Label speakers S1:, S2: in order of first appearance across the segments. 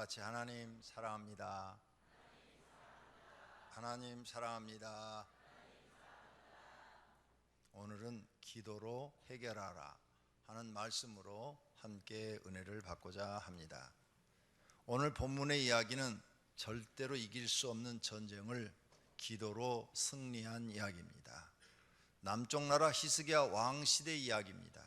S1: 같이 하나님 사랑합니다. 하나님 사랑합니다. 오늘은 기도로 해결하라 하는 말씀으로 함께 은혜를 받고자 합니다. 오늘 본문의 이야기는 절대로 이길 수 없는 전쟁을 기도로 승리한 이야기입니다. 남쪽 나라 히스기야 왕 시대 이야기입니다.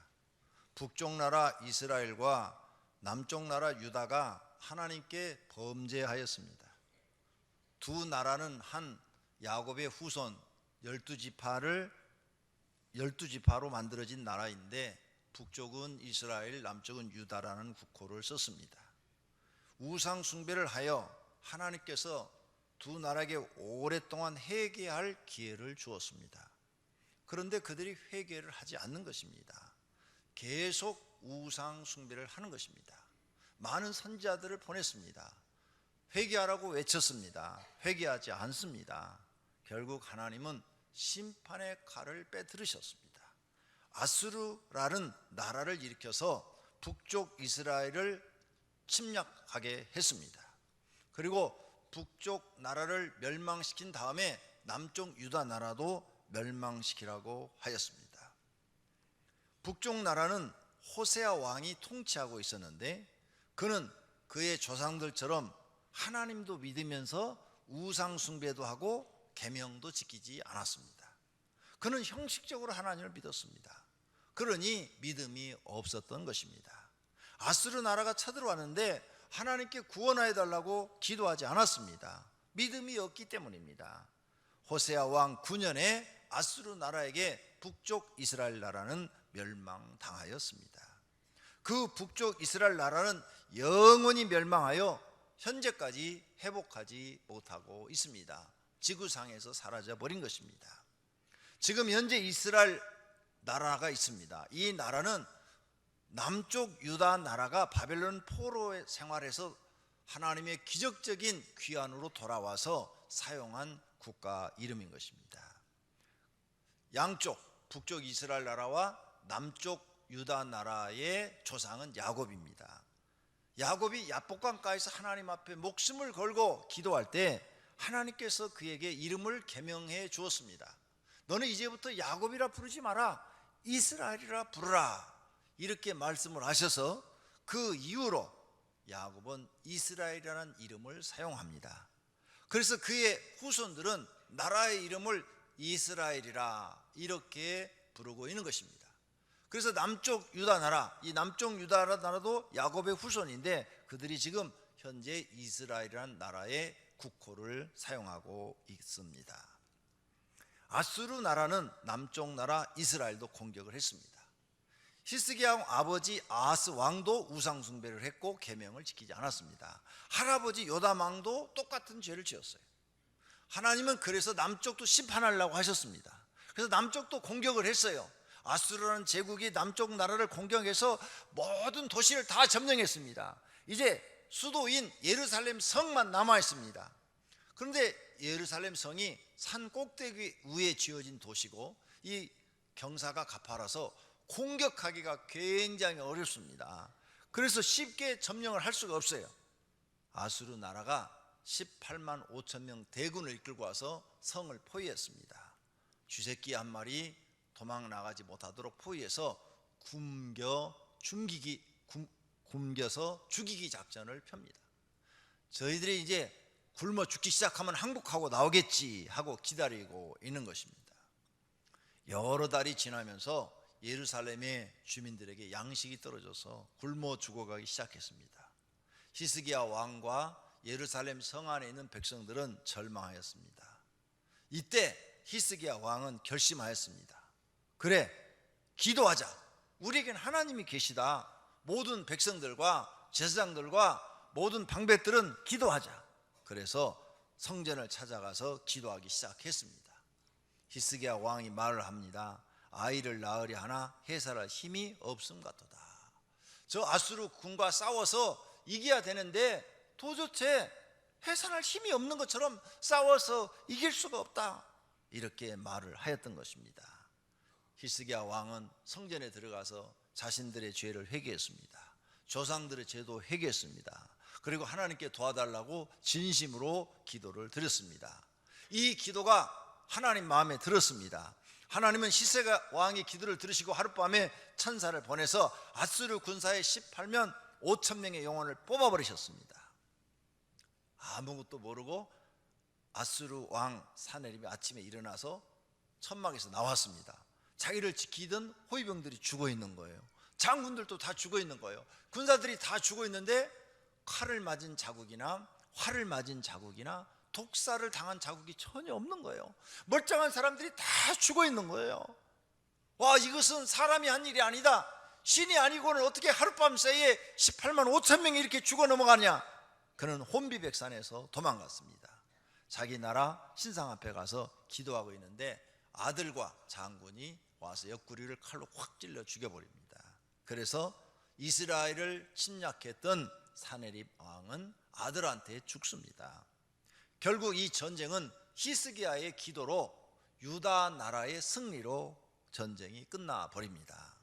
S1: 북쪽 나라 이스라엘과 남쪽 나라 유다가 하나님께 범죄하였습니다. 두 나라는 한 야곱의 후손 12지파로 만들어진 나라인데 북쪽은 이스라엘, 남쪽은 유다라는 국호를 썼습니다. 우상 숭배를 하여 하나님께서 두 나라에게 오랫동안 회개할 기회를 주었습니다. 그런데 그들이 회개를 하지 않는 것입니다. 계속 우상 숭배를 하는 것입니다. 많은 선지자들을 보냈습니다. 회개하라고 외쳤습니다. 회개하지 않습니다. 결국 하나님은 심판의 칼을 빼들으셨습니다. 아수르라는 나라를 일으켜서 북쪽 이스라엘을 침략하게 했습니다. 그리고 북쪽 나라를 멸망시킨 다음에 남쪽 유다 나라도 멸망시키라고 하였습니다. 북쪽 나라는 호세아 왕이 통치하고 있었는데 그는 그의 조상들처럼 하나님도 믿으면서 우상 숭배도 하고 계명도 지키지 않았습니다. 그는 형식적으로 하나님을 믿었습니다. 그러니 믿음이 없었던 것입니다. 아수르 나라가 쳐들어왔는데 하나님께 구원하여 달라고 기도하지 않았습니다. 믿음이 없기 때문입니다. 호세아 왕 9년에 아수르 나라에게 북쪽 이스라엘 나라는 멸망당하였습니다. 그 북쪽 이스라엘 나라는 영원히 멸망하여 현재까지 회복하지 못하고 있습니다. 지구상에서 사라져 버린 것입니다. 지금 현재 이스라엘 나라가 있습니다. 이 나라는 남쪽 유다 나라가 바벨론 포로의 생활에서 하나님의 기적적인 귀환으로 돌아와서 사용한 국가 이름인 것입니다. 양쪽 북쪽 이스라엘 나라와 남쪽 유다 나라의 조상은 야곱입니다. 야곱이 야복강가에서 하나님 앞에 목숨을 걸고 기도할 때 하나님께서 그에게 이름을 계명해 주었습니다. 너는 이제부터 야곱이라 부르지 마라, 이스라엘이라 부르라, 이렇게 말씀을 하셔서 그 이후로 야곱은 이스라엘이라는 이름을 사용합니다. 그래서 그의 후손들은 나라의 이름을 이스라엘이라 이렇게 부르고 있는 것입니다. 그래서 남쪽 유다 나라, 이 남쪽 유다 나라도 야곱의 후손인데 그들이 지금 현재 이스라엘이라는 나라의 국호를 사용하고 있습니다. 아수르 나라는 남쪽 나라 이스라엘도 공격을 했습니다. 히스기야 아버지 아하스 왕도 우상 숭배를 했고 계명을 지키지 않았습니다. 할아버지 요담 왕도 똑같은 죄를 지었어요. 하나님은 그래서 남쪽도 심판하려고 하셨습니다. 그래서 남쪽도 공격을 했어요. 아수르라는 제국이 남쪽 나라를 공격해서 모든 도시를 다 점령했습니다. 이제 수도인 예루살렘 성만 남아 있습니다. 그런데 예루살렘 성이 산 꼭대기 위에 지어진 도시고 이 경사가 가파라서 공격하기가 굉장히 어렵습니다. 그래서 쉽게 점령을 할 수가 없어요. 아수르 나라가 18만 5천 명 대군을 이끌고 와서 성을 포위했습니다. 쥐새끼 한 마리 도망 나가지 못하도록 포위해서 굶겨서 죽이기 작전을 펴니다. 저희들이 이제 굶어 죽기 시작하면 항복하고 나오겠지 하고 기다리고 있는 것입니다. 여러 달이 지나면서 예루살렘의 주민들에게 양식이 떨어져서 굶어 죽어가기 시작했습니다. 히스기야 왕과 예루살렘 성 안에 있는 백성들은 절망하였습니다. 이때 히스기야 왕은 결심하였습니다. 그래, 기도하자. 우리에겐 하나님이 계시다. 모든 백성들과 제사장들과 모든 방백들은 기도하자. 그래서 성전을 찾아가서 기도하기 시작했습니다. 히스기야 왕이 말을 합니다. 아이를 낳으려 하나 해살할 힘이 없음 같도다. 저 아수르 군과 싸워서 이겨야 되는데 도대체 해산할 힘이 없는 것처럼 싸워서 이길 수가 없다. 이렇게 말을 하였던 것입니다. 히스기야 왕은 성전에 들어가서 자신들의 죄를 회개했습니다. 조상들의 죄도 회개했습니다. 그리고 하나님께 도와달라고 진심으로 기도를 드렸습니다. 이 기도가 하나님 마음에 들었습니다. 하나님은 시세가 왕의 기도를 들으시고 하룻밤에 천사를 보내서 아수르 군사의 18만 5천 명의 영혼을 뽑아버리셨습니다. 아무것도 모르고 아수르 왕 사네립이 아침에 일어나서 천막에서 나왔습니다. 자기를 지키던 호위병들이 죽어 있는 거예요. 장군들도 다 죽어 있는 거예요. 군사들이 다 죽어 있는데 칼을 맞은 자국이나 활을 맞은 자국이나 독사를 당한 자국이 전혀 없는 거예요. 멀쩡한 사람들이 다 죽어 있는 거예요. 와, 이것은 사람이 한 일이 아니다. 신이 아니고는 어떻게 하룻밤 사이에 18만 5천 명이 이렇게 죽어 넘어가냐. 그는 혼비백산에서 도망갔습니다. 자기 나라 신상 앞에 가서 기도하고 있는데 아들과 장군이 와서 옆구리를 칼로 확 찔러 죽여버립니다. 그래서 이스라엘을 침략했던 사네립 왕은 아들한테 죽습니다. 결국 이 전쟁은 히스기야의 기도로 유다 나라의 승리로 전쟁이 끝나버립니다.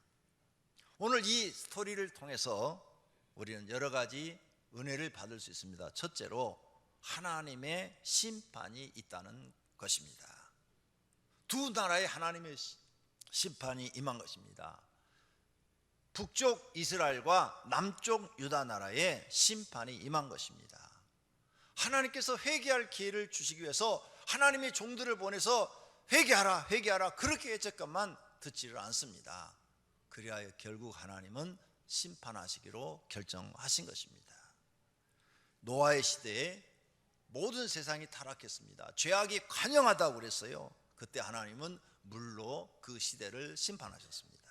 S1: 오늘 이 스토리를 통해서 우리는 여러 가지 은혜를 받을 수 있습니다. 첫째로 하나님의 심판이 있다는 것입니다. 두 나라의 하나님의 심판이 임한 것입니다. 북쪽 이스라엘과 남쪽 유다 나라의 심판이 임한 것입니다. 하나님께서 회개할 기회를 주시기 위해서 하나님의 종들을 보내서 회개하라 회개하라 그렇게 했지만 듣지를 않습니다. 그리하여 결국 하나님은 심판하시기로 결정하신 것입니다. 노아의 시대에 모든 세상이 타락했습니다. 죄악이 관영하다고 그랬어요. 그때 하나님은 물로 그 시대를 심판하셨습니다.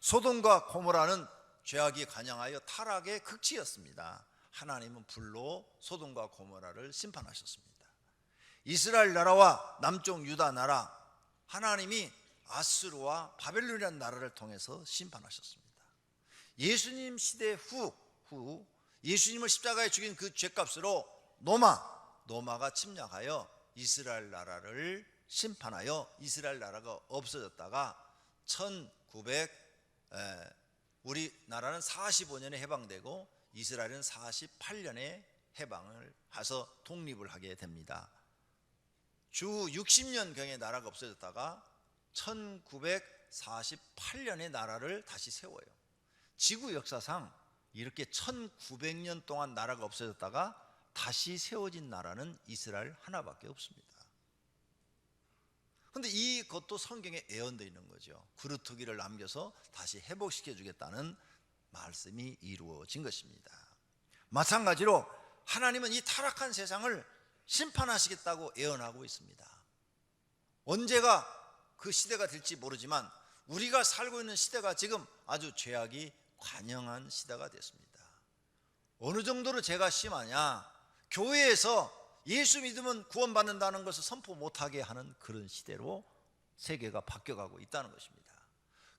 S1: 소돔과 고모라는 죄악이 관영하여 타락의 극치였습니다. 하나님은 불로 소돔과 고모라를 심판하셨습니다. 이스라엘 나라와 남쪽 유다 나라, 하나님이 아수르와 바벨론이라는 나라를 통해서 심판하셨습니다. 예수님 시대 후 예수님을 십자가에 죽인 그 죄값으로 노마가 침략하여 이스라엘 나라를 심판하여 이스라엘 나라가 없어졌다가 우리나라는 45년에 해방되고 이스라엘은 48년에 해방을 해서 독립을 하게 됩니다. 주 60년경에 나라가 없어졌다가 1948년에 나라를 다시 세워요. 지구 역사상 이렇게 1900년 동안 나라가 없어졌다가 다시 세워진 나라는 이스라엘 하나밖에 없습니다. 그런데 이것도 성경에 예언되어 있는 거죠. 그루터기를 남겨서 다시 회복시켜 주겠다는 말씀이 이루어진 것입니다. 마찬가지로 하나님은 이 타락한 세상을 심판하시겠다고 예언하고 있습니다. 언제가 그 시대가 될지 모르지만 우리가 살고 있는 시대가 지금 아주 죄악이 관영한 시대가 됐습니다. 어느 정도로 죄가 심하냐? 교회에서 예수 믿으면 구원받는다는 것을 선포 못하게 하는 그런 시대로 세계가 바뀌어가고 있다는 것입니다.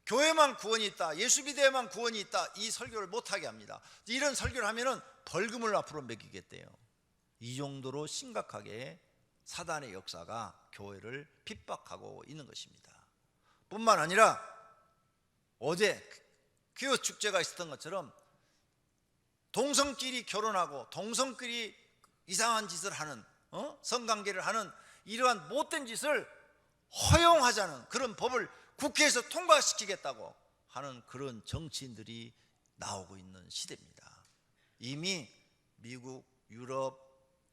S1: 교회만 구원이 있다, 예수 믿어야만 구원이 있다, 이 설교를 못하게 합니다. 이런 설교를 하면 벌금을 앞으로 매기겠대요. 이 정도로 심각하게 사단의 역사가 교회를 핍박하고 있는 것입니다. 뿐만 아니라 어제 퀴어 축제가 있었던 것처럼 동성끼리 결혼하고 동성끼리 이상한 짓을 하는 성관계를 하는 이러한 못된 짓을 허용하자는 그런 법을 국회에서 통과시키겠다고 하는 그런 정치인들이 나오고 있는 시대입니다. 이미 미국, 유럽,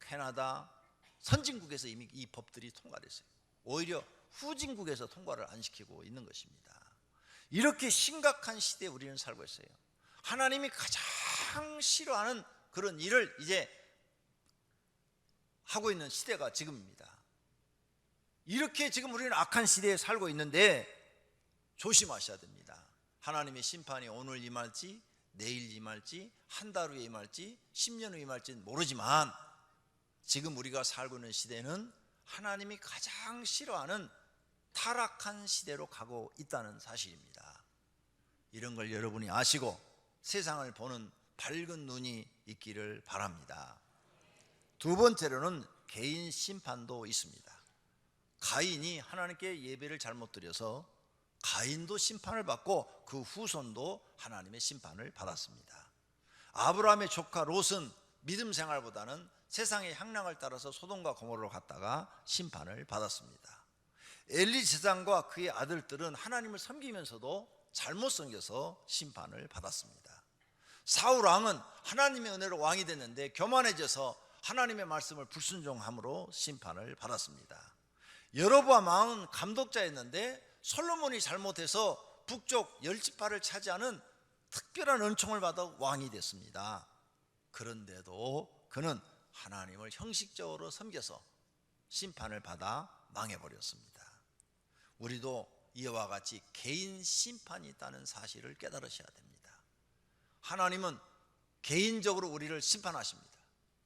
S1: 캐나다 선진국에서 이미 이 법들이 통과됐어요. 오히려 후진국에서 통과를 안 시키고 있는 것입니다. 이렇게 심각한 시대에 우리는 살고 있어요. 하나님이 가장 싫어하는 그런 일을 이제 하고 있는 시대가 지금입니다. 이렇게 지금 우리는 악한 시대에 살고 있는데 조심하셔야 됩니다. 하나님의 심판이 오늘 임할지 내일 임할지 한 달 후에 임할지 10년 후에 임할지는 모르지만 지금 우리가 살고 있는 시대는 하나님이 가장 싫어하는 타락한 시대로 가고 있다는 사실입니다. 이런 걸 여러분이 아시고 세상을 보는 밝은 눈이 있기를 바랍니다. 두 번째로는 개인 심판도 있습니다. 가인이 하나님께 예배를 잘못 드려서 가인도 심판을 받고 그 후손도 하나님의 심판을 받았습니다. 아브라함의 조카 롯은 믿음 생활보다는 세상의 향락을 따라서 소돔과 고모라로 갔다가 심판을 받았습니다. 엘리 제사장과 그의 아들들은 하나님을 섬기면서도 잘못 섬겨서 심판을 받았습니다. 사울 왕은 하나님의 은혜로 왕이 됐는데 교만해져서 하나님의 말씀을 불순종함으로 심판을 받았습니다. 여로보암 왕은 감독자였는데 솔로몬이 잘못해서 북쪽 10지파를 차지하는 특별한 은총을 받아 왕이 됐습니다. 그런데도 그는 하나님을 형식적으로 섬겨서 심판을 받아 망해버렸습니다. 우리도 이와 같이 개인 심판이 있다는 사실을 깨달으셔야 됩니다. 하나님은 개인적으로 우리를 심판하십니다.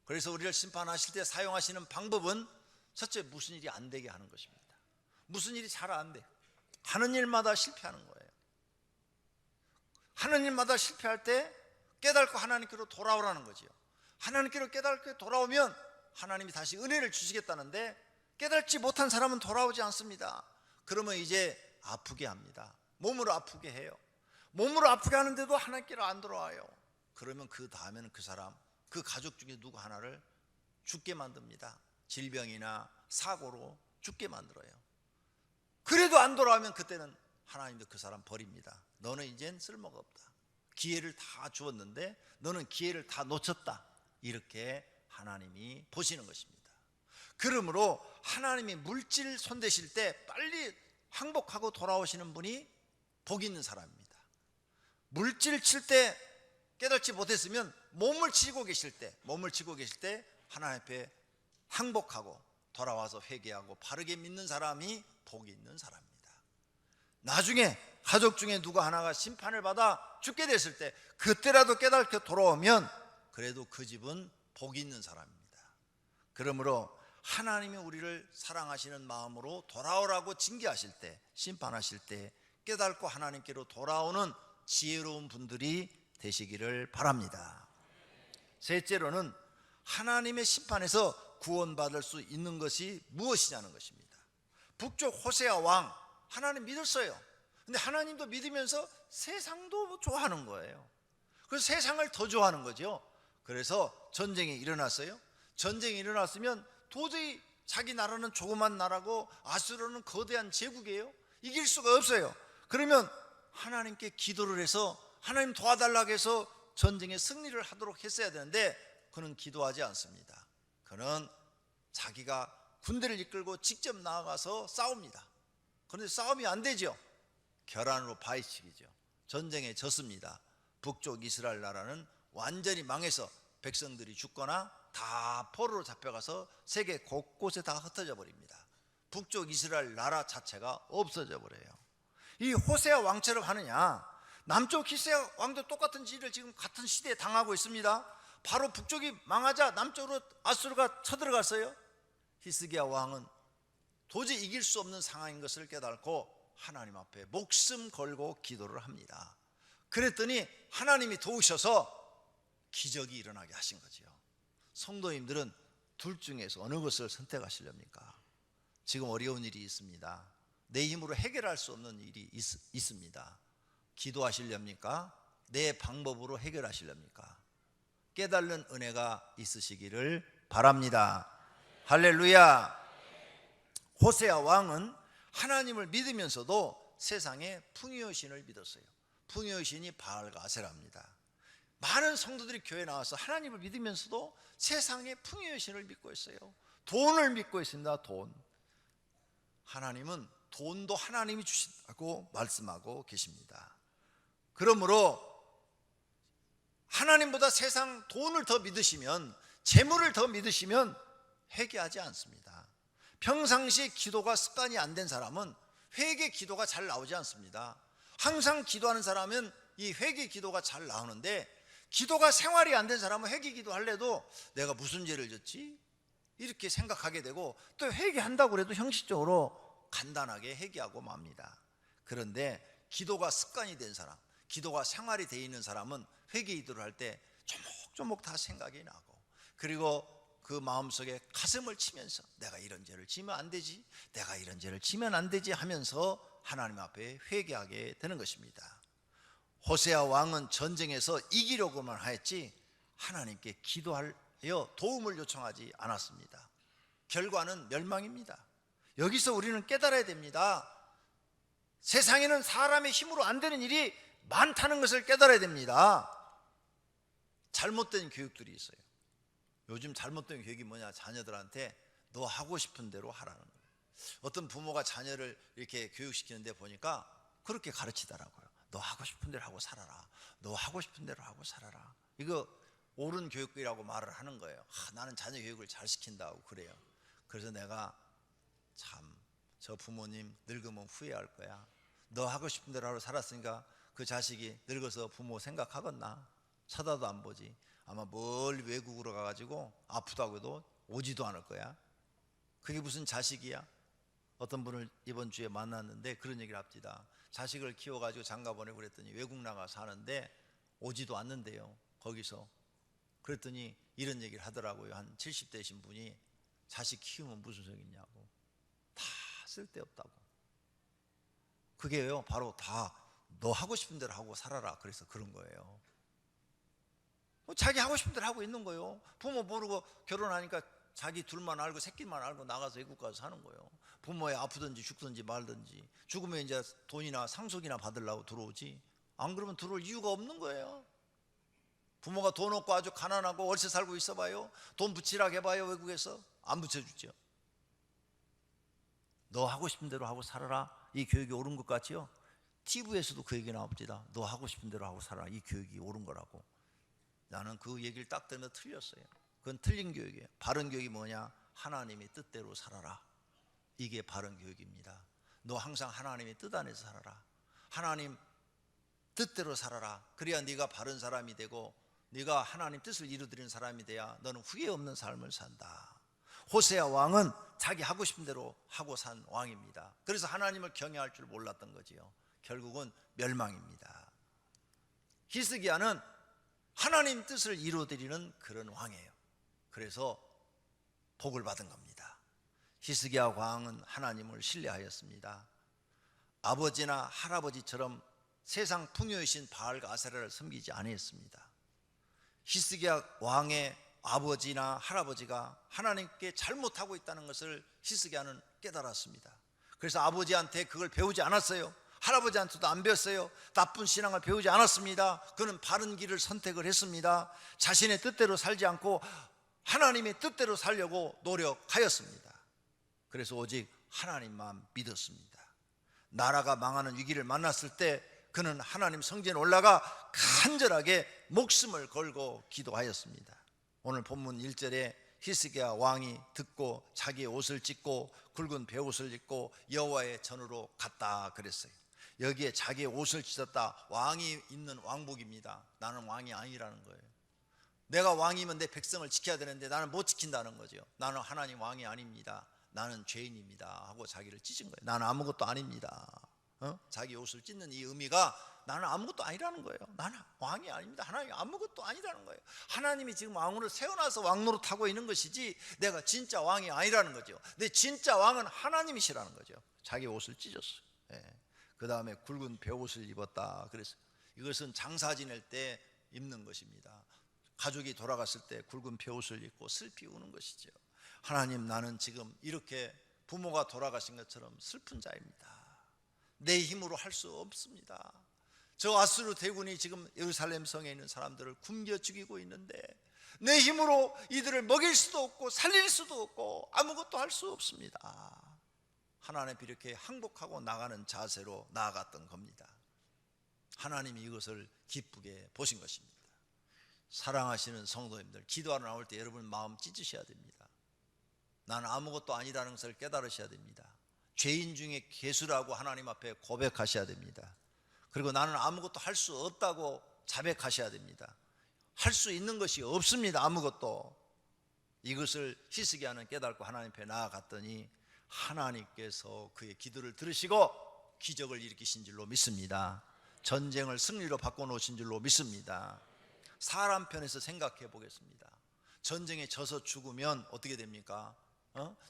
S1: 그래서 우리를 심판하실 때 사용하시는 방법은 첫째, 무슨 일이 안 되게 하는 것입니다. 무슨 일이 잘 안 돼. 하는 일마다 실패하는 거예요. 하는 일마다 실패할 때 깨닫고 하나님께로 돌아오라는 거지요. 하나님께로 깨닫고 돌아오면 하나님이 다시 은혜를 주시겠다는데 깨닫지 못한 사람은 돌아오지 않습니다. 그러면 이제 아프게 합니다. 몸으로 아프게 해요. 몸으로 아프게 하는데도 하나님께로 안 돌아와요. 그러면 그 다음에는 그 사람, 그 가족 중에 누구 하나를 죽게 만듭니다. 질병이나 사고로 죽게 만들어요. 그래도 안 돌아오면 그때는 하나님도 그 사람 버립니다. 너는 이젠 쓸모가 없다. 기회를 다 주었는데 너는 기회를 다 놓쳤다. 이렇게 하나님이 보시는 것입니다. 그러므로 하나님이 물질 손대실 때 빨리 항복하고 돌아오시는 분이 복 있는 사람입니다. 물질 칠 때 깨닫지 못했으면 몸을 치고 계실 때 하나님 앞에 항복하고 돌아와서 회개하고 바르게 믿는 사람이 복이 있는 사람입니다. 나중에 가족 중에 누가 하나가 심판을 받아 죽게 됐을 때 그때라도 깨닫게 돌아오면 그래도 그 집은 복이 있는 사람입니다. 그러므로 하나님이 우리를 사랑하시는 마음으로 돌아오라고 징계하실 때, 심판하실 때 깨닫고 하나님께로 돌아오는 지혜로운 분들이 되시기를 바랍니다. 셋째로는 하나님의 심판에서 구원받을 수 있는 것이 무엇이냐는 것입니다. 북쪽 호세아 왕, 하나님 믿었어요. 근데 하나님도 믿으면서 세상도 좋아하는 거예요. 그래서 세상을 더 좋아하는 거죠. 그래서 전쟁이 일어났어요. 전쟁이 일어났으면 도저히 자기 나라는 조그만 나라고 아수르는 거대한 제국이에요. 이길 수가 없어요. 그러면 하나님께 기도를 해서 하나님 도와달라고 해서 전쟁에 승리를 하도록 했어야 되는데 그는 기도하지 않습니다. 그는 자기가 군대를 이끌고 직접 나아가서 싸웁니다. 그런데 싸움이 안 되죠. 결안으로 바위치기죠. 전쟁에 졌습니다. 북쪽 이스라엘 나라는 완전히 망해서 백성들이 죽거나 다 포로로 잡혀가서 세계 곳곳에 다 흩어져 버립니다. 북쪽 이스라엘 나라 자체가 없어져 버려요. 이 호세아 왕처럼 하느냐, 남쪽 히스기야 왕도 똑같은 일을 지금 같은 시대에 당하고 있습니다. 바로 북쪽이 망하자 남쪽으로 아수르가 쳐들어갔어요. 히스기야 왕은 도저히 이길 수 없는 상황인 것을 깨닫고 하나님 앞에 목숨 걸고 기도를 합니다. 그랬더니 하나님이 도우셔서 기적이 일어나게 하신 거죠. 성도님들은 둘 중에서 어느 것을 선택하시렵니까? 지금 어려운 일이 있습니다. 내 힘으로 해결할 수 없는 일이 있습니다. 기도하시렵니까? 내 방법으로 해결하시렵니까? 깨달는 은혜가 있으시기를 바랍니다. 할렐루야. 호세아 왕은 하나님을 믿으면서도 세상의 풍요의 신을 믿었어요. 풍요의 신이 바알과 아세라입니다. 많은 성도들이 교회에 나와서 하나님을 믿으면서도 세상의 풍요의 신을 믿고 있어요. 돈을 믿고 있습니다. 돈. 하나님은 돈도 하나님이 주신다고 말씀하고 계십니다. 그러므로 하나님보다 세상 돈을 더 믿으시면, 재물을 더 믿으시면 회개하지 않습니다. 평상시 기도가 습관이 안 된 사람은 회개 기도가 잘 나오지 않습니다. 항상 기도하는 사람은 이 회개 기도가 잘 나오는데, 기도가 생활이 안 된 사람은 회개 기도할래도 내가 무슨 죄를 졌지? 이렇게 생각하게 되고, 또 회개한다고 해도 형식적으로 간단하게 회개하고 맙니다. 그런데 기도가 습관이 된 사람, 기도가 생활이 되어 있는 사람은 회개 기도를 할 때 조목조목 다 생각이 나고, 그리고 그 마음속에 가슴을 치면서 내가 이런 죄를 지면 안 되지, 내가 이런 죄를 지면 안 되지 하면서 하나님 앞에 회개하게 되는 것입니다. 호세아 왕은 전쟁에서 이기려고만 하였지 하나님께 기도할 도움을 요청하지 않았습니다. 결과는 멸망입니다. 여기서 우리는 깨달아야 됩니다. 세상에는 사람의 힘으로 안 되는 일이 많다는 것을 깨달아야 됩니다. 잘못된 교육들이 있어요. 요즘 잘못된 교육이 뭐냐? 자녀들한테 너 하고 싶은 대로 하라는 거예요. 어떤 부모가 자녀를 이렇게 교육시키는데 보니까 그렇게 가르치더라고요. 너 하고 싶은 대로 하고 살아라. 너 하고 싶은 대로 하고 살아라. 이거 옳은 교육이라고 말을 하는 거예요. 나는 자녀 교육을 잘 시킨다고 그래요. 그래서 내가 참 저 부모님 늙으면 후회할 거야. 너 하고 싶은 대로 하고 살았으니까 그 자식이 늙어서 부모 생각하겠나? 쳐다도 안 보지. 아마 멀리 외국으로 가가지고 아프다고 해도 오지도 않을 거야. 그게 무슨 자식이야? 어떤 분을 이번 주에 만났는데 그런 얘기를 합니다. 자식을 키워가지고 장가 보내고 그랬더니 외국 나가 사는데 오지도 않는데요. 거기서. 그랬더니 이런 얘기를 하더라고요. 한 70대이신 분이 자식 키우면 무슨 소용 있냐고. 다 쓸데없다고. 그게요 바로 다 너 하고 싶은 대로 하고 살아라. 그래서 그런 거예요. 자기 하고 싶은 대로 하고 있는 거예요. 부모 모르고 결혼하니까 자기 둘만 알고 새끼만 알고 나가서 외국 가서 사는 거예요. 부모에 아프든지 죽든지 말든지. 죽으면 이제 돈이나 상속이나 받으려고 들어오지. 안 그러면 들어올 이유가 없는 거예요. 부모가 돈 없고 아주 가난하고 월세 살고 있어봐요. 돈 붙이라고 해봐요. 외국에서 안 붙여주죠. 너 하고 싶은 대로 하고 살아라. 이 교육이 옳은 것 같지요? TV에서도 그 얘기 나옵니다. 너 하고 싶은 대로 하고 살아라. 이 교육이 옳은 거라고. 나는 그 얘기를 딱 들으면 틀렸어요. 그건 틀린 교육이에요. 바른 교육이 뭐냐? 하나님의 뜻대로 살아라. 이게 바른 교육입니다. 너 항상 하나님의 뜻 안에서 살아라. 하나님 뜻대로 살아라. 그래야 네가 바른 사람이 되고 네가 하나님 뜻을 이루어드리는 사람이 돼야 너는 후회 없는 삶을 산다. 호세아 왕은 자기 하고 싶은 대로 하고 산 왕입니다. 그래서 하나님을 경외할 줄 몰랐던 거지요. 결국은 멸망입니다. 히스기야는 하나님 뜻을 이루어드리는 그런 왕이에요. 그래서 복을 받은 겁니다. 히스기야 왕은 하나님을 신뢰하였습니다. 아버지나 할아버지처럼 세상 풍요이신 바알과 아세라를 섬기지 아니했습니다. 히스기야 왕의 아버지나 할아버지가 하나님께 잘못하고 있다는 것을 히스기야는 깨달았습니다. 그래서 아버지한테 그걸 배우지 않았어요. 할아버지한테도 안 배웠어요. 나쁜 신앙을 배우지 않았습니다. 그는 바른 길을 선택을 했습니다. 자신의 뜻대로 살지 않고 하나님의 뜻대로 살려고 노력하였습니다. 그래서 오직 하나님만 믿었습니다. 나라가 망하는 위기를 만났을 때 그는 하나님 성전에 올라가 간절하게 목숨을 걸고 기도하였습니다. 오늘 본문 1절에 히스기야 왕이 듣고 자기의 옷을 찢고 굵은 베옷을 입고 여호와의 전으로 갔다 그랬어요. 여기에 자기의 옷을 찢었다. 왕이 입는 왕복입니다. 나는 왕이 아니라는 거예요. 내가 왕이면 내 백성을 지켜야 되는데 나는 못 지킨다는 거죠. 나는 하나님 왕이 아닙니다. 나는 죄인입니다 하고 자기를 찢은 거예요. 나는 아무것도 아닙니다. 자기 옷을 찢는 이 의미가 나는 아무것도 아니라는 거예요. 나는 왕이 아닙니다. 하나님 아무것도 아니라는 거예요. 하나님이 지금 왕으로 세워놔서 왕노릇 하고 있는 것이지 내가 진짜 왕이 아니라는 거죠. 내 진짜 왕은 하나님이시라는 거죠. 자기 옷을 찢었어요. 그 다음에 굵은 베옷을 입었다. 그래서 이것은 장사 지낼 때 입는 것입니다. 가족이 돌아갔을 때 굵은 베옷을 입고 슬피 우는 것이죠. 하나님, 나는 지금 이렇게 부모가 돌아가신 것처럼 슬픈 자입니다. 내 힘으로 할 수 없습니다. 저 아수르 대군이 지금 예루살렘 성에 있는 사람들을 굶겨 죽이고 있는데 내 힘으로 이들을 먹일 수도 없고 살릴 수도 없고 아무것도 할 수 없습니다. 하나님 이렇게 항복하고 나가는 자세로 나아갔던 겁니다. 하나님이 이것을 기쁘게 보신 것입니다. 사랑하시는 성도님들, 기도하러 나올 때 여러분 마음 찢으셔야 됩니다. 나는 아무것도 아니라는 것을 깨달으셔야 됩니다. 죄인 중에 괴수라고 하나님 앞에 고백하셔야 됩니다. 그리고 나는 아무것도 할 수 없다고 자백하셔야 됩니다. 할 수 있는 것이 없습니다. 아무것도. 이것을 히스기야는 깨닫고 하나님 앞에 나아갔더니 하나님께서 그의 기도를 들으시고 기적을 일으키신 줄로 믿습니다. 전쟁을 승리로 바꿔놓으신 줄로 믿습니다. 사람 편에서 생각해 보겠습니다. 전쟁에 져서 죽으면 어떻게 됩니까?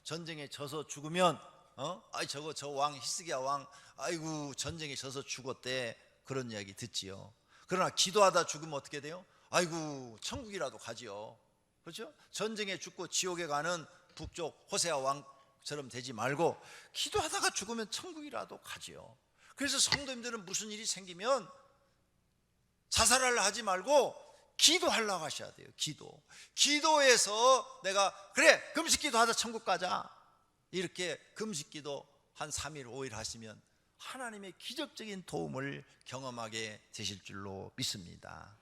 S1: 전쟁에 져서 죽으면 저 왕 히스기야 왕 아이고 전쟁에 져서 죽었대, 그런 이야기 듣지요. 그러나 기도하다 죽으면 어떻게 돼요? 아이고 천국이라도 가지요. 그렇죠? 전쟁에 죽고 지옥에 가는 북쪽 호세아 왕처럼 되지 말고 기도하다가 죽으면 천국이라도 가지요. 그래서 성도님들은 무슨 일이 생기면 자살하려 하지 말고 기도하려고 하셔야 돼요. 기도해서 내가 그래 금식기도 하다 천국 가자, 이렇게 금식기도 한 3일 5일 하시면 하나님의 기적적인 도움을 경험하게 되실 줄로 믿습니다.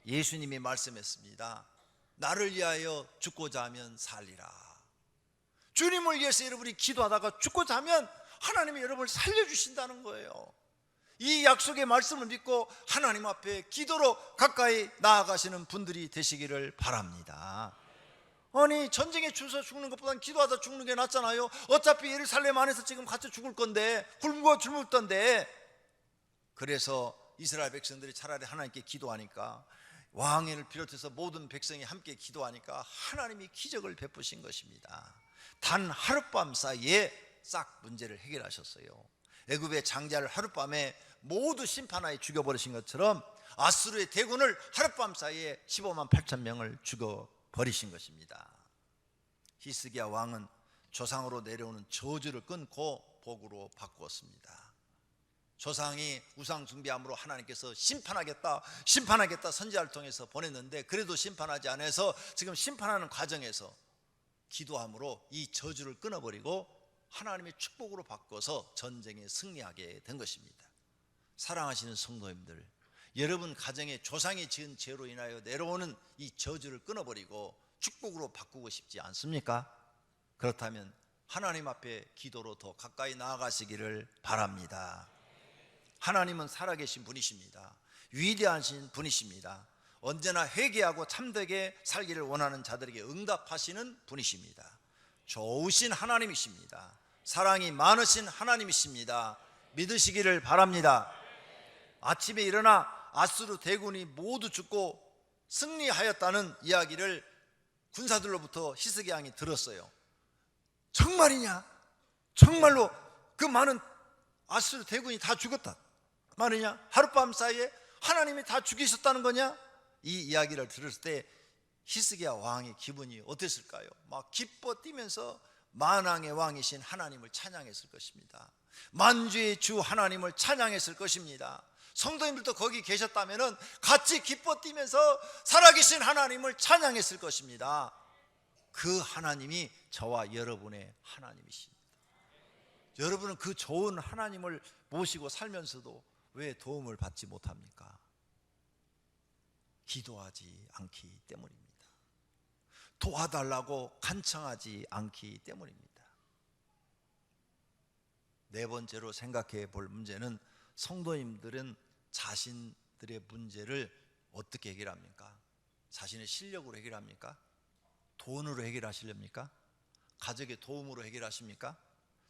S1: 예수님이 말씀했습니다. 나를 위하여 죽고자 하면 살리라. 주님을 위해서 여러분이 기도하다가 죽고자 하면 하나님이 여러분을 살려주신다는 거예요. 이 약속의 말씀을 믿고 하나님 앞에 기도로 가까이 나아가시는 분들이 되시기를 바랍니다. 아니 전쟁에 주서 죽는 것보다는 기도하다 죽는 게 낫잖아요. 어차피 예루살렘 안에서 지금 갇혀 죽을 건데, 굶고 죽을던데. 그래서 이스라엘 백성들이 차라리 하나님께 기도하니까, 왕을 비롯해서 모든 백성이 함께 기도하니까 하나님이 기적을 베푸신 것입니다. 단 하룻밤 사이에 싹 문제를 해결하셨어요. 애굽의 장자를 하룻밤에 모두 심판하여 죽여버리신 것처럼 아수르의 대군을 하룻밤 사이에 15만 8천 명을 죽여버리신 것입니다. 히스기야 왕은 조상으로 내려오는 저주를 끊고 복으로 바꾸었습니다. 조상이 우상 숭배함으로 하나님께서 심판하겠다 선지자를 통해서 보냈는데, 그래도 심판하지 않아서 지금 심판하는 과정에서 기도함으로 이 저주를 끊어버리고 하나님의 축복으로 바꿔서 전쟁에 승리하게 된 것입니다. 사랑하시는 성도님들, 여러분 가정에 조상이 지은 죄로 인하여 내려오는 이 저주를 끊어버리고 축복으로 바꾸고 싶지 않습니까? 그렇다면 하나님 앞에 기도로 더 가까이 나아가시기를 바랍니다. 하나님은 살아계신 분이십니다. 위대하신 분이십니다. 언제나 회개하고 참되게 살기를 원하는 자들에게 응답하시는 분이십니다. 좋으신 하나님이십니다. 사랑이 많으신 하나님이십니다. 믿으시기를 바랍니다. 아침에 일어나 아수르 대군이 모두 죽고 승리하였다는 이야기를 군사들로부터 히스기야 왕이 들었어요. 정말이냐? 정말로 그 많은 아수르 대군이 다 죽었다 말이냐? 하룻밤 사이에 하나님이 다 죽이셨다는 거냐? 이 이야기를 들었을 때 히스기야 왕의 기분이 어땠을까요? 막 기뻐 뛰면서 만왕의 왕이신 하나님을 찬양했을 것입니다. 만주의 주 하나님을 찬양했을 것입니다. 성도님들도 거기 계셨다면 같이 기뻐 뛰면서 살아계신 하나님을 찬양했을 것입니다. 그 하나님이 저와 여러분의 하나님이십니다. 여러분은 그 좋은 하나님을 모시고 살면서도 왜 도움을 받지 못합니까? 기도하지 않기 때문입니다. 도와달라고 간청하지 않기 때문입니다. 네 번째로 생각해 볼 문제는, 성도님들은 자신들의 문제를 어떻게 해결합니까? 자신의 실력으로 해결합니까? 돈으로 해결하시렵니까? 가족의 도움으로 해결하십니까?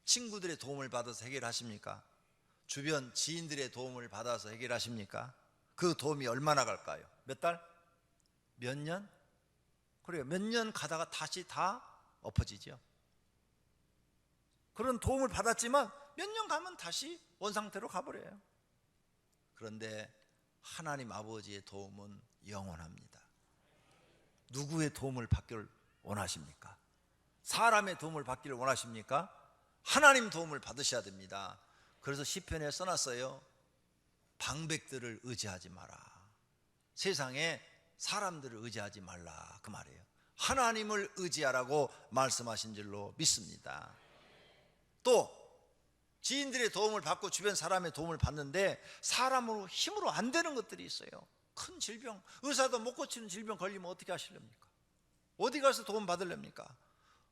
S1: 친구들의 도움을 받아서 해결하십니까? 주변 지인들의 도움을 받아서 해결하십니까? 그 도움이 얼마나 갈까요? 몇 달? 몇 년? 그래요. 몇 년 가다가 다시 다 엎어지죠. 그런 도움을 받았지만 몇 년 가면 다시 원상태로 가버려요. 그런데 하나님 아버지의 도움은 영원합니다. 누구의 도움을 받기를 원하십니까? 사람의 도움을 받기를 원하십니까? 하나님 도움을 받으셔야 됩니다. 그래서 시편에 써놨어요. 방백들을 의지하지 마라. 세상에 사람들을 의지하지 말라, 그 말이에요. 하나님을 의지하라고 말씀하신 줄로 믿습니다. 또 지인들의 도움을 받고 주변 사람의 도움을 받는데 사람으로 힘으로 안 되는 것들이 있어요. 큰 질병, 의사도 못 고치는 질병 걸리면 어떻게 하시렵니까? 어디 가서 도움 받으렵니까?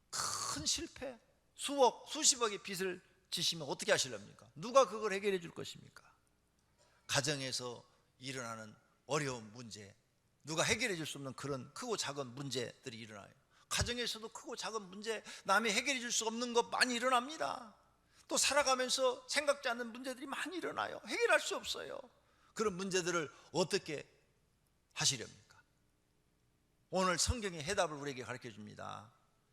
S1: 큰 실패, 수억, 수십억의 빚을 지시면 어떻게 하시렵니까? 누가 그걸 해결해 줄 것입니까? 가정에서 일어나는 어려운 문제, 누가 해결해 줄 수 없는 그런 크고 작은 문제들이 일어나요. 가정에서도 크고 작은 문제, 남이 해결해 줄 수 없는 것 많이 일어납니다. 또 살아가면서 생각지 않는 문제들이 많이 일어나요. 해결할 수 없어요. 그런 문제들을 어떻게 하시렵니까? 오늘 성경의 해답을 우리에게 가르쳐 줍니다.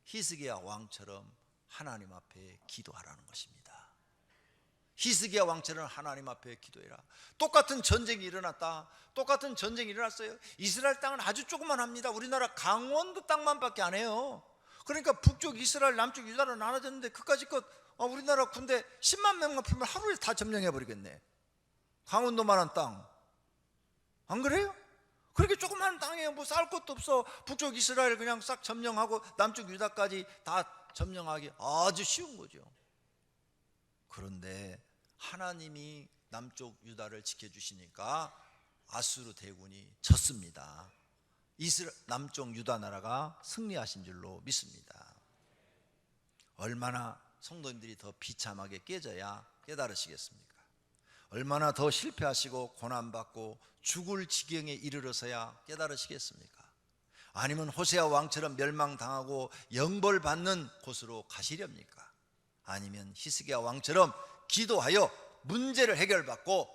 S1: 히스기야 왕처럼 하나님 앞에 기도하라는 것입니다. 히스기야 왕처럼 하나님 앞에 기도해라. 똑같은 전쟁이 일어났다. 똑같은 전쟁이 일어났어요. 이스라엘 땅은 아주 조그만합니다. 우리나라 강원도 땅만밖에 안 해요. 그러니까 북쪽 이스라엘, 남쪽 유다로 나눠졌는데 그까짓 것 우리나라 군대 10만 명만 풀면 하루에 다 점령해 버리겠네. 강원도만한 땅. 안 그래요? 그렇게 조그만 땅에 뭐 쌀 것도 없어. 북쪽 이스라엘 그냥 싹 점령하고 남쪽 유다까지 다 점령하기 아주 쉬운 거죠. 그런데 하나님이 남쪽 유다를 지켜주시니까 아수르 대군이 졌습니다. 남쪽 유다 나라가 승리하신 줄로 믿습니다. 얼마나 성도님들이 더 비참하게 깨져야 깨달으시겠습니까? 얼마나 더 실패하시고 고난받고 죽을 지경에 이르러서야 깨달으시겠습니까? 아니면 호세아 왕처럼 멸망당하고 영벌받는 곳으로 가시렵니까? 아니면 히스기야 왕처럼 기도하여 문제를 해결받고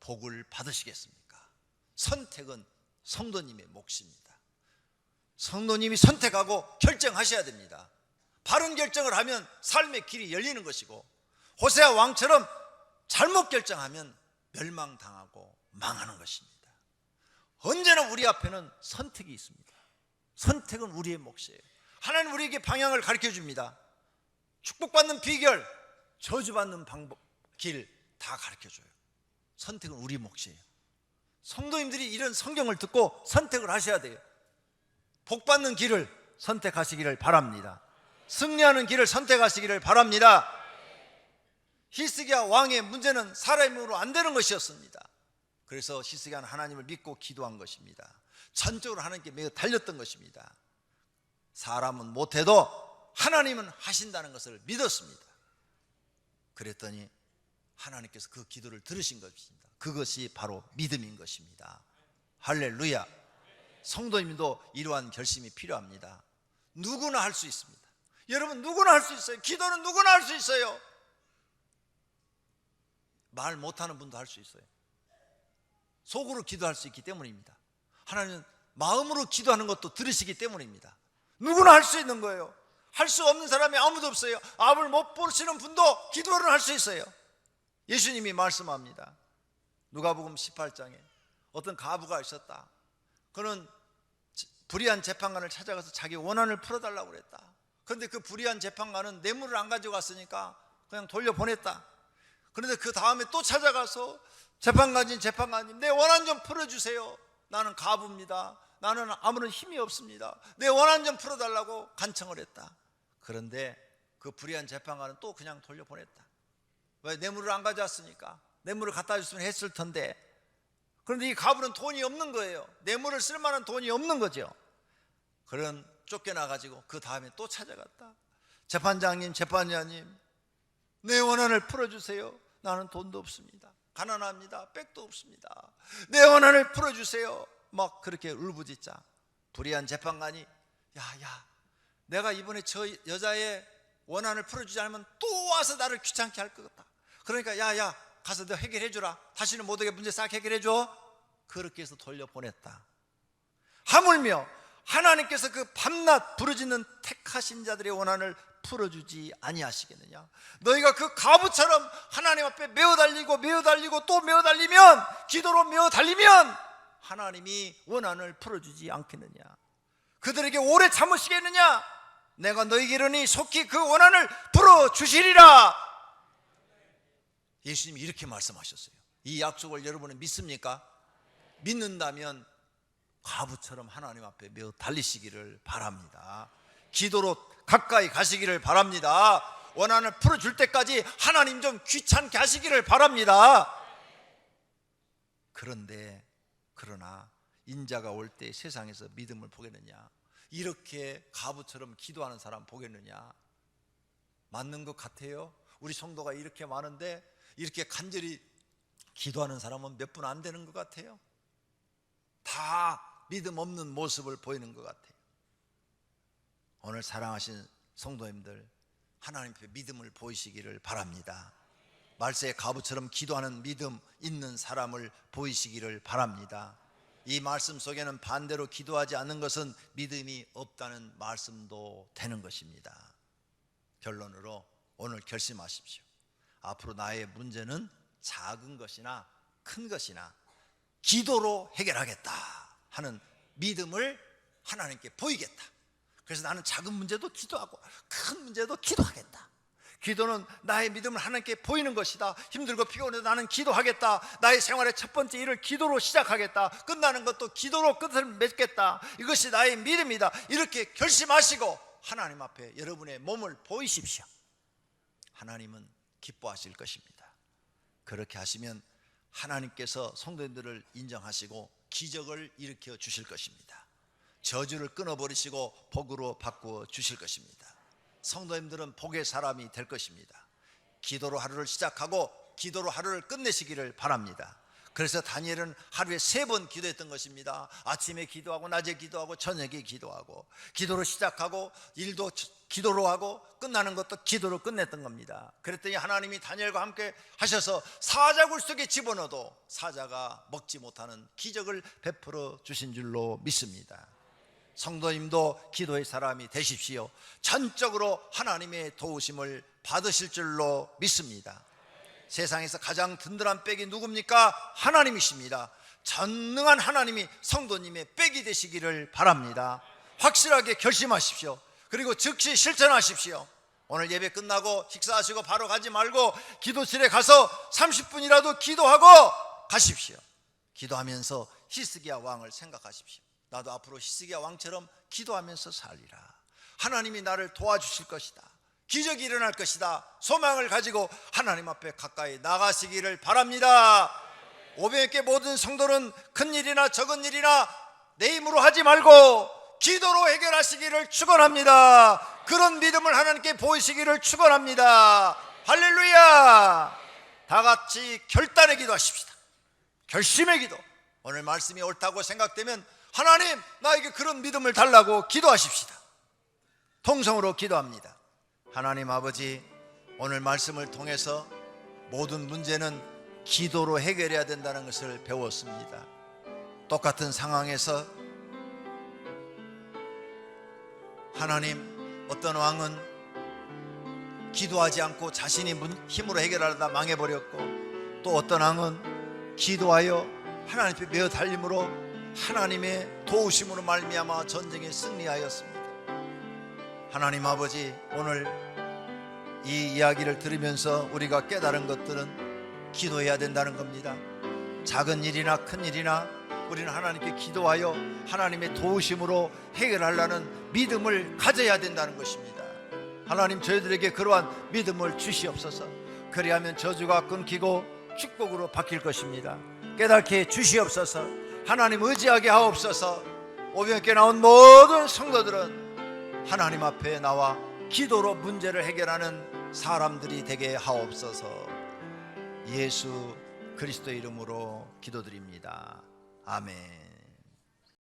S1: 복을 받으시겠습니까? 선택은 성도님의 몫입니다. 성도님이 선택하고 결정하셔야 됩니다. 바른 결정을 하면 삶의 길이 열리는 것이고, 호세아 왕처럼 잘못 결정하면 멸망당하고 망하는 것입니다. 언제나 우리 앞에는 선택이 있습니다. 선택은 우리의 몫이에요. 하나님 우리에게 방향을 가르쳐 줍니다. 축복받는 비결, 저주받는 방법, 길 다 가르쳐 줘요. 선택은 우리 몫이에요. 성도님들이 이런 성경을 듣고 선택을 하셔야 돼요. 복받는 길을 선택하시기를 바랍니다. 승리하는 길을 선택하시기를 바랍니다. 히스기야 왕의 문제는 사람의 힘으로 안 되는 것이었습니다. 그래서 히스기야는 하나님을 믿고 기도한 것입니다. 전적으로 하나님께 매우 달렸던 것입니다. 사람은 못해도 하나님은 하신다는 것을 믿었습니다. 그랬더니 하나님께서 그 기도를 들으신 것입니다. 그것이 바로 믿음인 것입니다. 할렐루야. 성도님도 이러한 결심이 필요합니다. 누구나 할 수 있습니다. 여러분, 누구나 할 수 있어요. 기도는 누구나 할 수 있어요. 말 못하는 분도 할 수 있어요. 속으로 기도할 수 있기 때문입니다. 하나님은 마음으로 기도하는 것도 들으시기 때문입니다. 누구나 할 수 있는 거예요. 할 수 없는 사람이 아무도 없어요. 앞을 못 보시는 분도 기도를 할 수 있어요. 예수님이 말씀합니다. 누가복음 18장에 어떤 가부가 있었다. 그는 불의한 재판관을 찾아가서 자기 원한을 풀어달라고 그랬다. 그런데 그 불의한 재판관은 뇌물을 안 가지고 왔으니까 그냥 돌려보냈다. 그런데 그 다음에 또 찾아가서 재판관님, 내 원한 좀 풀어주세요. 나는 가부입니다. 나는 아무런 힘이 없습니다. 내 원한 좀 풀어달라고 간청을 했다. 그런데 그 불의한 재판관은 또 그냥 돌려보냈다. 왜? 뇌물을 안 가져왔으니까. 뇌물을 갖다 줬으면 했을 텐데. 그런데 이 가부는 돈이 없는 거예요. 뇌물을 쓸 만한 돈이 없는 거죠. 그런 쫓겨나가지고 그 다음에 또 찾아갔다. 재판장님, 내 원한을 풀어주세요. 나는 돈도 없습니다. 가난합니다. 백도 없습니다. 내 원한을 풀어주세요. 막 그렇게 울부짖자 불의한 재판관이 야, 내가 이번에 저 여자의 원한을 풀어주지 않으면 또 와서 나를 귀찮게 할 것 같다. 그러니까 야, 가서 너 해결해 주라. 다시는 못 오게 문제 싹 해결해 줘. 그렇게 해서 돌려보냈다. 하물며 하나님께서 그 밤낮 부르짖는 택하신 자들의 원한을 풀어주지 아니하시겠느냐. 너희가 그 가부처럼 하나님 앞에 메어 달리고 또 메어 달리면, 기도로 메어 달리면 하나님이 원한을 풀어주지 않겠느냐. 그들에게 오래 참으시겠느냐. 내가 너희에게 이르니 속히 그 원한을 풀어주시리라. 예수님이 이렇게 말씀하셨어요. 이 약속을 여러분은 믿습니까? 믿는다면 가부처럼 하나님 앞에 메어 달리시기를 바랍니다. 기도로 가까이 가시기를 바랍니다. 원한을 풀어줄 때까지 하나님 좀 귀찮게 하시기를 바랍니다. 그러나 인자가 올 때 세상에서 믿음을 보겠느냐? 이렇게 가부처럼 기도하는 사람 보겠느냐? 맞는 것 같아요? 우리 성도가 이렇게 많은데 이렇게 간절히 기도하는 사람은 몇 분 안 되는 것 같아요? 다 믿음 없는 모습을 보이는 것 같아요. 오늘 사랑하신 성도님들, 하나님 앞에 믿음을 보이시기를 바랍니다. 말세의 가부처럼 기도하는 믿음 있는 사람을 보이시기를 바랍니다. 이 말씀 속에는 반대로 기도하지 않는 것은 믿음이 없다는 말씀도 되는 것입니다. 결론으로 오늘 결심하십시오. 앞으로 나의 문제는 작은 것이나 큰 것이나 기도로 해결하겠다 하는 믿음을 하나님께 보이겠다. 그래서 나는 작은 문제도 기도하고 큰 문제도 기도하겠다. 기도는 나의 믿음을 하나님께 보이는 것이다. 힘들고 피곤해도 나는 기도하겠다. 나의 생활의 첫 번째 일을 기도로 시작하겠다. 끝나는 것도 기도로 끝을 맺겠다. 이것이 나의 믿음이다. 이렇게 결심하시고 하나님 앞에 여러분의 몸을 보이십시오. 하나님은 기뻐하실 것입니다. 그렇게 하시면 하나님께서 성도님들을 인정하시고 기적을 일으켜 주실 것입니다. 저주를 끊어버리시고 복으로 바꾸어 주실 것입니다. 성도님들은 복의 사람이 될 것입니다. 기도로 하루를 시작하고 기도로 하루를 끝내시기를 바랍니다. 그래서 다니엘은 하루에 3번 기도했던 것입니다. 아침에 기도하고 낮에 기도하고 저녁에 기도하고 기도로 시작하고 일도 기도로 하고 끝나는 것도 기도로 끝냈던 겁니다. 그랬더니 하나님이 다니엘과 함께 하셔서 사자굴 속에 집어넣어도 사자가 먹지 못하는 기적을 베풀어 주신 줄로 믿습니다. 성도님도 기도의 사람이 되십시오. 전적으로 하나님의 도우심을 받으실 줄로 믿습니다. 세상에서 가장 든든한 백이 누굽니까? 하나님이십니다. 전능한 하나님이 성도님의 백이 되시기를 바랍니다. 확실하게 결심하십시오. 그리고 즉시 실천하십시오. 오늘 예배 끝나고 식사하시고 바로 가지 말고 기도실에 가서 30분이라도 기도하고 가십시오. 기도하면서 히스기야 왕을 생각하십시오. 나도 앞으로 히스기야 왕처럼 기도하면서 살리라. 하나님이 나를 도와주실 것이다. 기적이 일어날 것이다. 소망을 가지고 하나님 앞에 가까이 나가시기를 바랍니다. 오병이께 모든 성도는 큰 일이나 적은 일이나 내 힘으로 하지 말고 기도로 해결하시기를 축원합니다. 그런 믿음을 하나님께 보이시기를 축원합니다. 할렐루야. 다 같이 결단의 기도하십시다. 결심의 기도. 오늘 말씀이 옳다고 생각되면 하나님 나에게 그런 믿음을 달라고 기도하십시다. 통성으로 기도합니다. 하나님 아버지, 오늘 말씀을 통해서 모든 문제는 기도로 해결해야 된다는 것을 배웠습니다. 똑같은 상황에서 하나님, 어떤 왕은 기도하지 않고 자신이 힘으로 해결하려다 망해버렸고, 또 어떤 왕은 기도하여 하나님 앞에 메어 달림으로 하나님의 도우심으로 말미암아 전쟁에 승리하였습니다. 하나님 아버지, 오늘 이 이야기를 들으면서 우리가 깨달은 것들은 기도해야 된다는 겁니다. 작은 일이나 큰 일이나 우리는 하나님께 기도하여 하나님의 도우심으로 해결하려는 믿음을 가져야 된다는 것입니다. 하나님, 저희들에게 그러한 믿음을 주시옵소서. 그리하면 저주가 끊기고 축복으로 바뀔 것입니다. 깨닫게 해 주시옵소서. 하나님 의지하게 하옵소서. 오병이께 나온 모든 성도들은 하나님 앞에 나와 기도로 문제를 해결하는 사람들이 되게 하옵소서. 예수 그리스도의 이름으로 기도드립니다. 아멘.